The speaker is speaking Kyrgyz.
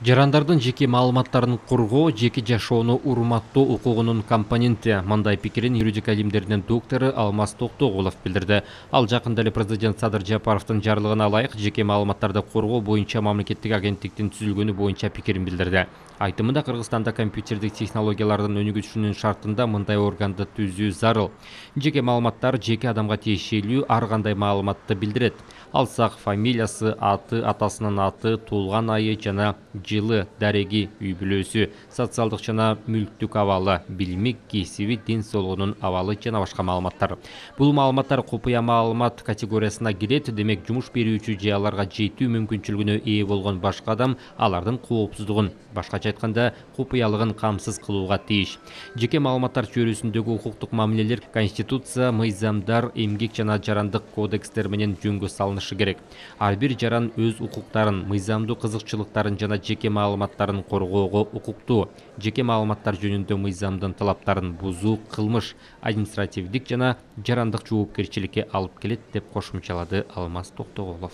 Жарандардын жеке маалыматтарын коргоо, жеке жашоону урматтоо укугунун компоненти. Мындай пикирин юридика илимдеринин доктору Алмаз Токтогулов билдирди. Ал жакында эле президент Садыр Жапаровдун жарлыгына ылайык жеке маалыматтарды коргоо боюнча мамлекеттик агенттиктин түзүлгөнү боюнча пикирин билдирди. Айтымында Кыргызстанда компьютердик технологиялардын өнүгүшүнүн шартында мындай органды түзүү зарыл. Жеке маалыматтар жеке адамга тиешелүү ар кандай маалыматты билдирет. Алсак фамилиясы, аты, атасынын аты, туулган айы жана жылы, дареги, үй бүлөсү, социалдык жана мүлктүк абалы, билимик, кесиби, ден соолугунун абалы жана башка маалыматтар. Бул маалыматтар купуя маалымат категориясына кирет, демек жумуш берүүчү же аларга жетүү мүмкүнчүлүгүнө ээ болгон башка адам алардын коопсуздугун, башкача айтканда, купуялыгын камсыз кылууга тийиш. Жеке маалыматтар чөйрөсүндөгү укуктук мамилелер Конституция, мыйзамдар, эмгек жана жарандык кодекстер менен жөнгө салынышы керек. Ар бир жаран өз укуктарын, мыйзамдуу кызыкчылыктарын жана жеке маалыматтарын коргоого укуктуу. Жеке маалыматтар жөнүндө мыйзамдын талаптарын бузуу кылмыш, административдик жана жарандык жоопкерчиликке алып келет деп кошумчалады Алмаз Токтогулов.